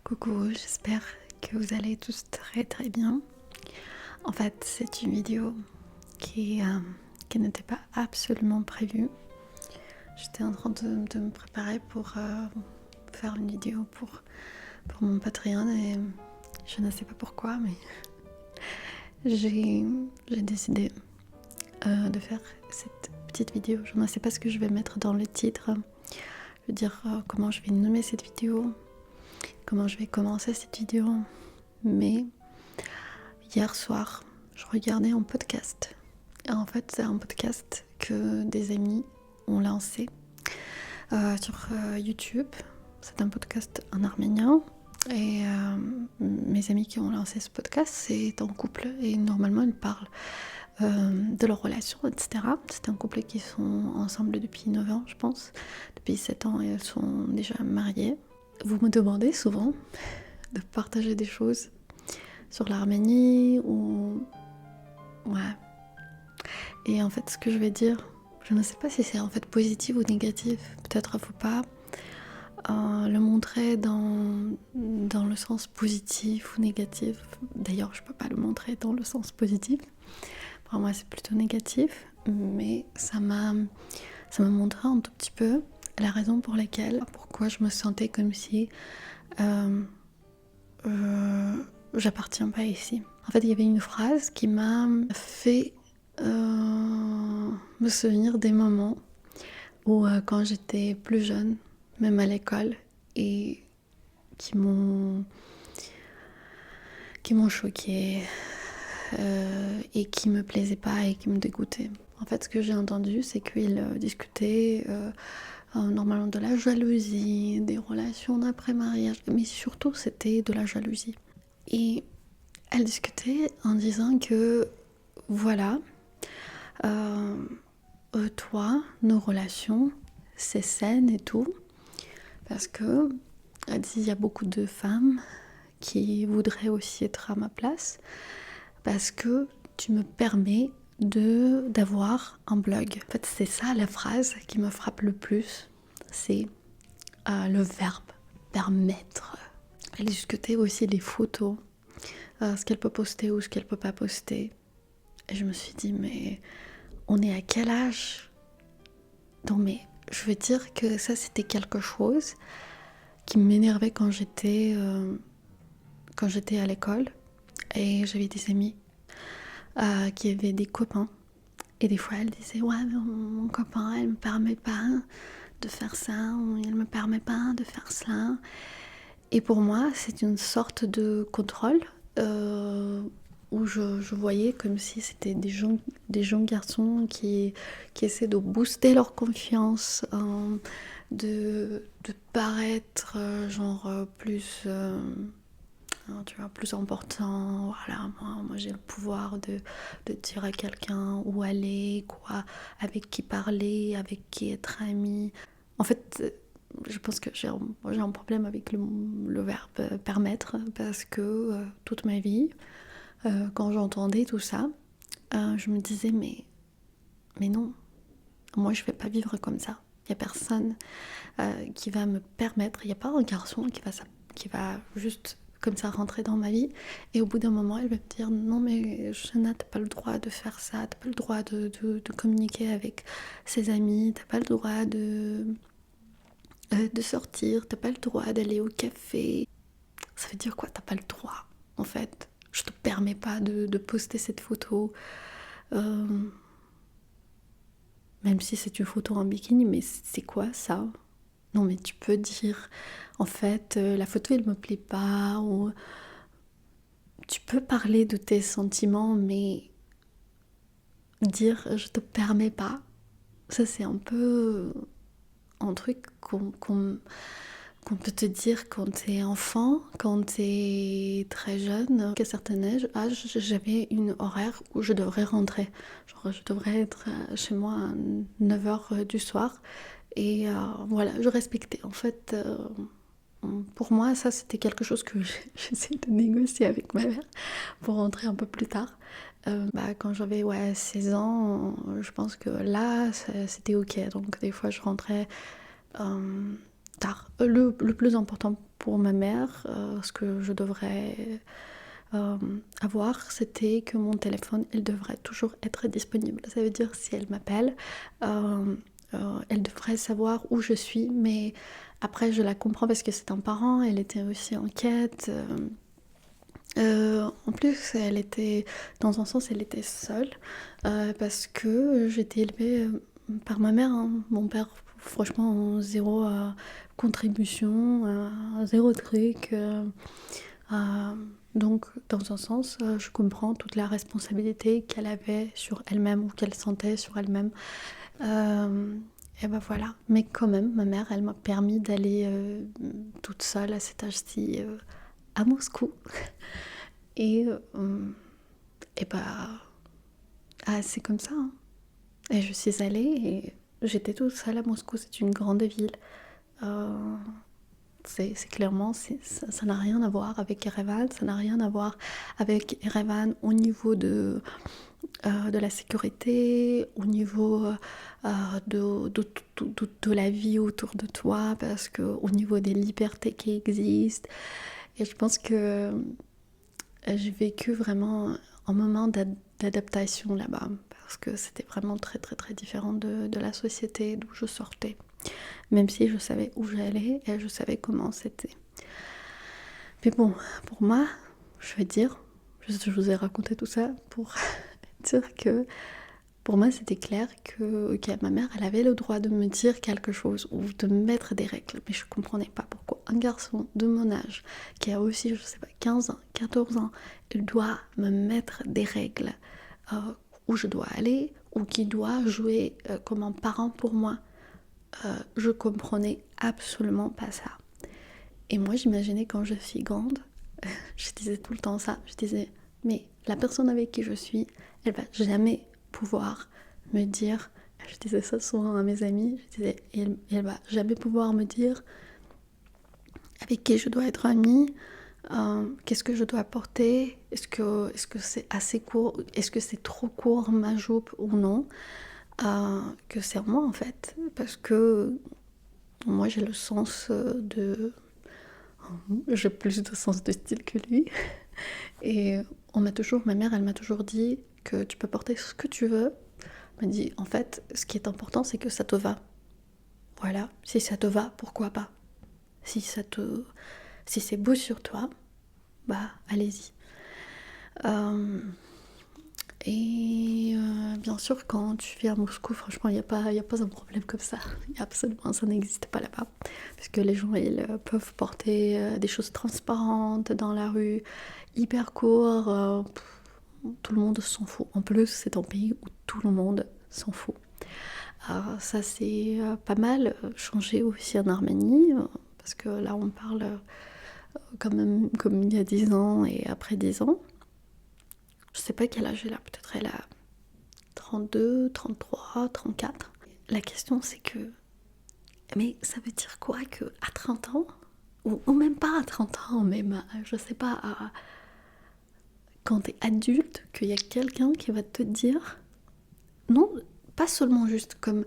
Coucou, j'espère que vous allez tous très très bien. En fait, c'est une vidéo qui n'était pas absolument prévue. J'étais en train de me préparer pour faire une vidéo pour mon Patreon et je ne sais pas pourquoi, mais j'ai décidé de faire cette petite vidéo. Je ne sais pas ce que je vais mettre dans le titre. Je veux dire comment je vais nommer cette vidéo, comment je vais commencer cette vidéo. Mais hier soir, je regardais un podcast. Et en fait, c'est un podcast que des amis ont lancé sur YouTube. C'est un podcast en arménien. Et mes amis qui ont lancé ce podcast, c'est un couple. Et normalement, ils parlent de leur relation, etc. C'est un couple qui sont ensemble depuis 9 ans, je pense. Depuis 7 ans, et elles sont déjà mariées. Vous me demandez souvent de partager des choses sur l'Arménie ou... Ouais. Et en fait, ce que je vais dire, je ne sais pas si c'est en fait positif ou négatif. Peut-être qu'il ne faut pas le montrer dans le sens positif ou négatif. D'ailleurs, je ne peux pas le montrer dans le sens positif. Pour moi, c'est plutôt négatif. Mais ça m'a montré un tout petit peu la raison pour laquelle, pourquoi je me sentais comme si j'appartiens pas ici. En fait, il y avait une phrase qui m'a fait me souvenir des moments où quand j'étais plus jeune, même à l'école, et qui m'ont choquée et qui me plaisaient pas et qui me dégoûtaient. En fait, ce que j'ai entendu, c'est qu'ils discutaient normalement de la jalousie, des relations d'après-mariage, mais surtout c'était de la jalousie. Et elle discutait en disant que voilà, toi, nos relations, c'est saine et tout, parce que elle dit il y a beaucoup de femmes qui voudraient aussi être à ma place, parce que tu me permets d'avoir un blog. En fait, c'est ça la phrase qui me frappe le plus, c'est le verbe permettre. Elle discutait aussi les photos, ce qu'elle peut poster ou ce qu'elle peut pas poster. Et je me suis dit, mais on est à quel âge? Non, mais je veux dire que ça, c'était quelque chose qui m'énervait quand j'étais à l'école. Et j'avais des amis qui avaient des copains. Et des fois, elle disait, ouais, mais mon copain, elle me permet pas de faire ça, ou il me permet pas de faire cela. Et pour moi, c'est une sorte de contrôle où je voyais comme si c'était des jeunes garçons qui essaient de booster leur confiance, de paraître plus... tu vois, plus important, voilà, moi j'ai le pouvoir de dire à quelqu'un où aller, quoi, avec qui parler, avec qui être ami. En fait, je pense que j'ai un problème avec le verbe permettre, parce que toute ma vie, quand j'entendais tout ça, je me disais mais non, moi je vais pas vivre comme ça. Il n'y a personne qui va me permettre, il n'y a pas un garçon qui va juste comme ça rentrer dans ma vie, et au bout d'un moment elle va me dire non mais Shana, t'as pas le droit de faire ça, t'as pas le droit de communiquer avec ses amis, t'as pas le droit de sortir, t'as pas le droit d'aller au café. Ça veut dire quoi, t'as pas le droit en fait? Je te permets pas de poster cette photo, même si c'est une photo en bikini, mais c'est quoi ça? Non mais tu peux dire en fait la photo elle me plaît pas, ou tu peux parler de tes sentiments, mais dire je te permets pas, ça c'est un peu un truc qu'on peut te dire quand t'es enfant, quand t'es très jeune. Qu'à un certain âge, j'avais une horaire où je devrais rentrer. Genre, je devrais être chez moi à 9h du soir. Et voilà, je respectais. En fait, pour moi, ça, c'était quelque chose que j'essayais de négocier avec ma mère pour rentrer un peu plus tard. Quand j'avais 16 ans, je pense que là, c'était ok. Donc, des fois, je rentrais tard. Le plus important pour ma mère, ce que je devrais avoir, c'était que mon téléphone, il devrait toujours être disponible. Ça veut dire si elle m'appelle, elle devrait savoir où je suis, mais après je la comprends parce que c'est un parent, elle était aussi inquiète. En plus, elle était, dans un sens, elle était seule parce que j'étais élevée par ma mère, hein. Mon père, franchement, zéro contribution, zéro truc. Euh, donc, dans un sens, je comprends toute la responsabilité qu'elle avait sur elle-même ou qu'elle sentait sur elle-même. Et ben voilà. Mais quand même, ma mère, elle m'a permis d'aller toute seule à cet âge-ci à Moscou. Et, et bah, c'est comme ça, hein. Et je suis allée et j'étais toute seule à Moscou. C'est une grande ville. Euh, c'est clairement, ça n'a rien à voir avec Erevan. Ça n'a rien à voir avec Erevan au niveau de la sécurité, au niveau de la vie autour de toi, parce que au niveau des libertés qui existent. Et je pense que j'ai vécu vraiment un moment d'adaptation là-bas, parce que c'était vraiment très très très différent de la société d'où je sortais. Même si je savais où j'allais et je savais comment c'était. Mais bon, pour moi, je vais dire, je vous ai raconté tout ça pour dire que pour moi c'était clair que ma mère elle avait le droit de me dire quelque chose ou de me mettre des règles, mais je comprenais pas pourquoi un garçon de mon âge qui a aussi je sais pas 15 ans, 14 ans, il doit me mettre des règles où je dois aller ou qui doit jouer comme un parent pour moi. Je comprenais absolument pas ça. Et moi j'imaginais quand je suis grande, je disais tout le temps ça, je disais mais la personne avec qui je suis, elle va jamais pouvoir me dire, je disais ça souvent à mes amis, je disais elle va jamais pouvoir me dire avec qui je dois être amie, qu'est-ce que je dois porter, est-ce que c'est assez court, est-ce que c'est trop court ma jupe ou non, que c'est moi en fait, parce que moi j'ai le sens j'ai plus de sens de style que lui. Et ma mère, elle m'a toujours dit que tu peux porter ce que tu veux. Elle m'a dit, en fait, ce qui est important, c'est que ça te va. Voilà, si ça te va, pourquoi pas. Si c'est beau sur toi, bah allez-y. Bien sûr, quand tu vis à Moscou, franchement, il y a pas un problème comme ça. Absolument, ça n'existe pas là-bas. Parce que les gens, ils peuvent porter des choses transparentes dans la rue, hyper courts. Tout le monde s'en fout. En plus, c'est un pays où tout le monde s'en fout. Ça, c'est pas mal changé aussi en Arménie. Parce que là, on parle quand même comme il y a 10 ans et après 10 ans. Je sais pas quel âge elle a, peut-être elle a 32, 33, 34. La question c'est que, mais ça veut dire quoi que à 30 ans, ou même pas à 30 ans, même, je sais pas, quand t'es adulte, qu'il y a quelqu'un qui va te dire, non, pas seulement juste comme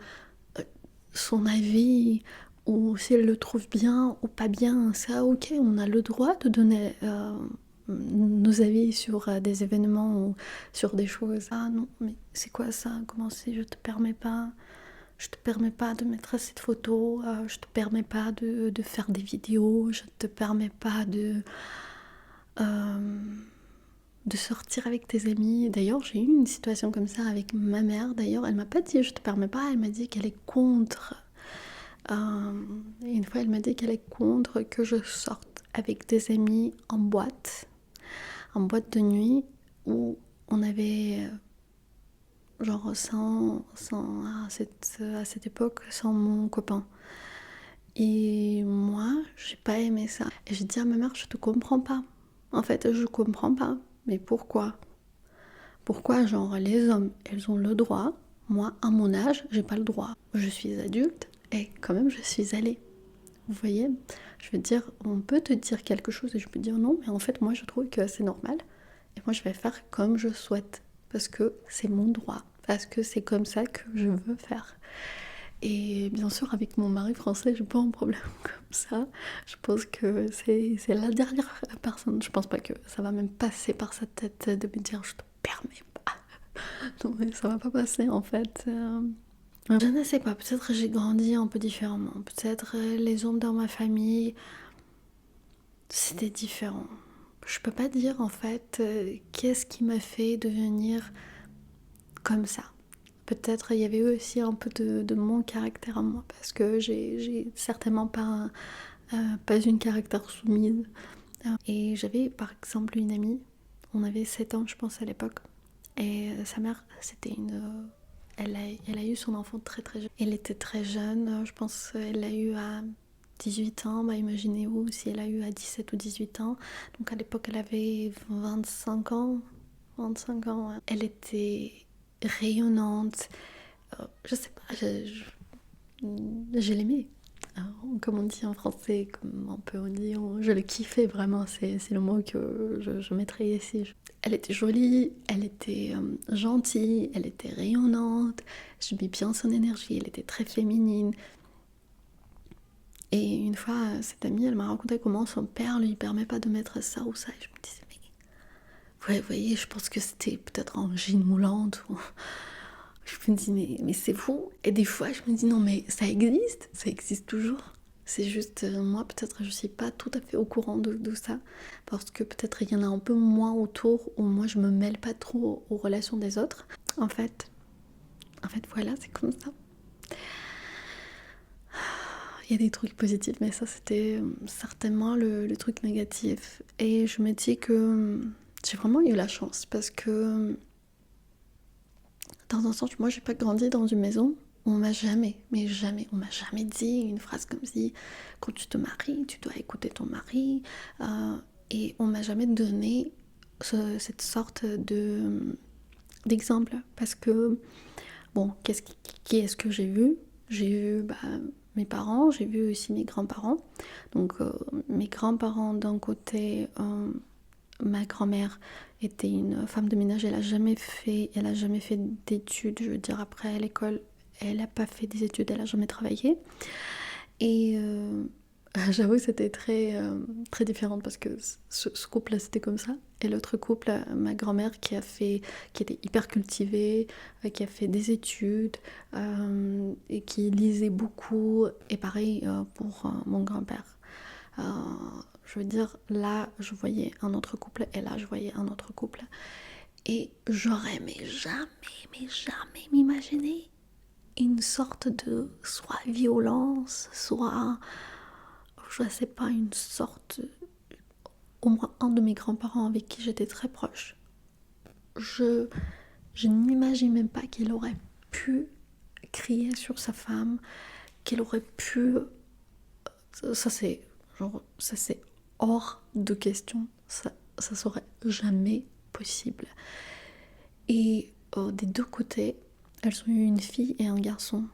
son avis, ou si elle le trouve bien ou pas bien, ça ok, on a le droit de donner nos avis sur des événements ou sur des choses. Ah non, mais c'est quoi ça? Comment c'est? Je te permets pas de mettre cette photo, je te permets pas de faire des vidéos, je te permets pas de sortir avec tes amis. D'ailleurs, j'ai eu une situation comme ça avec ma mère. D'ailleurs, elle m'a pas dit je te permets pas, elle m'a dit qu'elle est contre. Une fois, elle m'a dit qu'elle est contre que je sorte avec des amis en boîte de nuit où on avait genre à cette époque sans mon copain. Et moi, j'ai pas aimé ça. Et j'ai dit à ma mère, je te comprends pas. En fait, je comprends pas. Mais pourquoi? Pourquoi, genre, les hommes, ils ont le droit, moi, à mon âge, j'ai pas le droit. Je suis adulte et quand même, je suis allée. Vous voyez? Je veux dire, on peut te dire quelque chose et je peux dire non, mais en fait, moi, je trouve que c'est normal. Et moi, je vais faire comme je souhaite. Parce que c'est mon droit. Parce que c'est comme ça que je veux faire. Et bien sûr, avec mon mari français, j'ai pas un problème comme ça. Je pense que c'est la dernière personne. Je pense pas que ça va même passer par sa tête de me dire je te permets pas. Non, mais ça va pas passer en fait. Je ne sais pas, peut-être que j'ai grandi un peu différemment. Peut-être les hommes dans ma famille, c'était différent. Je peux pas dire en fait qu'est-ce qui m'a fait devenir comme ça. Peut-être il y avait eu aussi un peu de mon caractère à moi, parce que j'ai certainement pas une caractère soumise. Et j'avais par exemple une amie, on avait 7 ans je pense à l'époque, et sa mère c'était elle a eu son enfant très très jeune. Elle était très jeune, je pense qu'elle l'a eu à 18 ans, bah imaginez-vous si elle a eu à 17 ou 18 ans. Donc à l'époque elle avait 25 ans, 25 ans. Ouais. Elle était rayonnante, je sais pas, je l'aimais. Alors, comme on dit en français, comme un peu on dit, je le kiffais vraiment, c'est le mot que je mettrais ici. Elle était jolie, elle était gentille, elle était rayonnante, j'aimais bien son énergie, elle était très féminine. Et une fois, cette amie, elle m'a raconté comment son père lui permet pas de mettre ça ou ça. Et je me disais, mais vous voyez, je pense que c'était peut-être en jean moulante. Ou... Je me dis, mais c'est fou. Et des fois, je me dis, non, mais ça existe toujours. C'est juste, moi, peut-être, je suis pas tout à fait au courant de ça. Parce que peut-être il y en a un peu moins autour, où moi, je me mêle pas trop aux relations des autres. En fait, voilà, c'est comme ça. Il y a des trucs positifs, mais ça, c'était certainement le truc négatif. Et je me dis que j'ai vraiment eu la chance, parce que dans un sens, moi, j'ai pas grandi dans une maison où on m'a jamais, mais jamais, on m'a jamais dit une phrase comme si quand tu te maries, tu dois écouter ton mari. Et on m'a jamais donné cette sorte d'exemple. Parce que, bon, qui est-ce que j'ai vu? J'ai vu mes parents, j'ai vu aussi mes grands-parents. Donc, mes grands-parents d'un côté, ma grand-mère était une femme de ménage, elle a jamais fait d'études, je veux dire après l'école, elle n'a pas fait des études, elle a jamais travaillé. Et j'avoue que c'était très différent, parce que ce couple-là c'était comme ça. Et l'autre couple, ma grand-mère qui était hyper cultivée, qui a fait des études et qui lisait beaucoup. Et pareil pour mon grand-père. Euh, je veux dire, là, je voyais un autre couple, et là, je voyais un autre couple. Et j'aurais mais jamais m'imaginer une sorte de soit violence, soit, je sais pas, une sorte... Au moins un de mes grands-parents avec qui j'étais très proche. Je n'imagine même pas qu'il aurait pu crier sur sa femme, qu'il aurait pu... Ça c'est hors de question. Ça serait jamais possible. Et des deux côtés, elles ont eu une fille et un garçon.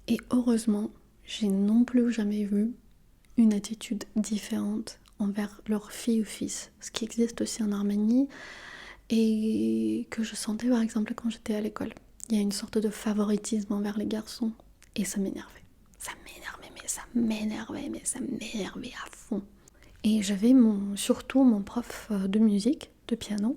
Et heureusement, j'ai non plus jamais vu une attitude différente envers leur fille ou fils. Ce qui existe aussi en Arménie et que je sentais par exemple quand j'étais à l'école. Il y a une sorte de favoritisme envers les garçons et ça m'énervait. Ça m'énervait à fond. Et j'avais surtout mon prof de musique, de piano,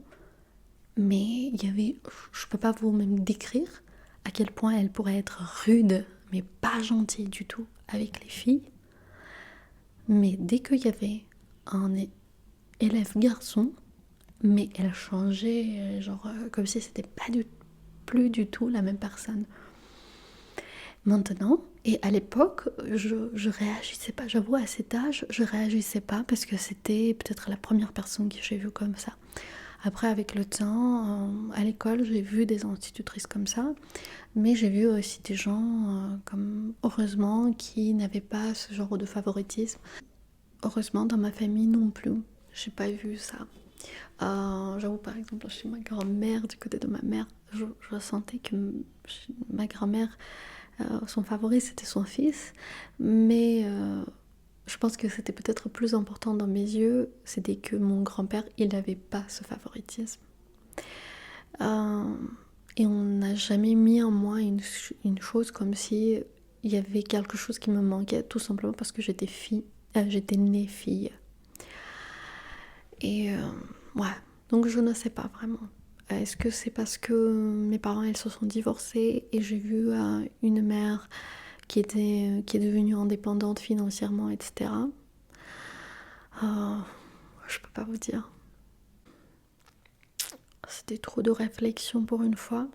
mais il y avait, je peux pas vous même décrire à quel point elle pourrait être rude, mais pas gentille du tout avec les filles. Mais dès qu'il y avait un élève garçon, mais elle changeait, comme si c'était plus du tout la même personne. Maintenant, et à l'époque, je réagissais pas, j'avoue à cet âge, je réagissais pas parce que c'était peut-être la première personne que j'ai vue comme ça. Après, avec le temps, à l'école, j'ai vu des institutrices comme ça, mais j'ai vu aussi des gens comme, heureusement, qui n'avaient pas ce genre de favoritisme. Heureusement, dans ma famille non plus, j'ai pas vu ça. J'avoue, par exemple, chez ma grand-mère, du côté de ma mère, je ressentais que ma grand-mère, son favori c'était son fils, mais je pense que c'était peut-être plus important dans mes yeux, c'était que mon grand-père, il n'avait pas ce favoritisme. Et on n'a jamais mis en moi une chose comme si il y avait quelque chose qui me manquait, tout simplement parce que j'étais née fille. Et ouais, donc je ne sais pas vraiment. Est-ce que c'est parce que mes parents elles se sont divorcés et j'ai vu une mère qui est devenue indépendante financièrement, etc. Je peux pas vous dire. C'était trop de réflexion pour une fois.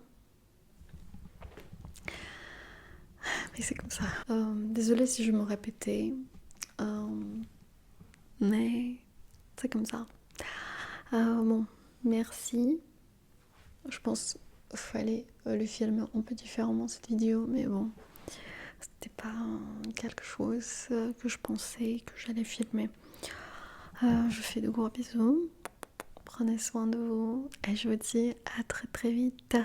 Mais c'est comme ça. Désolée si je me répétais. Euh, mais c'est comme ça. Bon, merci. Je pense qu'il fallait le filmer un peu différemment cette vidéo, mais bon, c'était pas quelque chose que je pensais que j'allais filmer. Je vous fais de gros bisous. Prenez soin de vous et je vous dis à très très vite.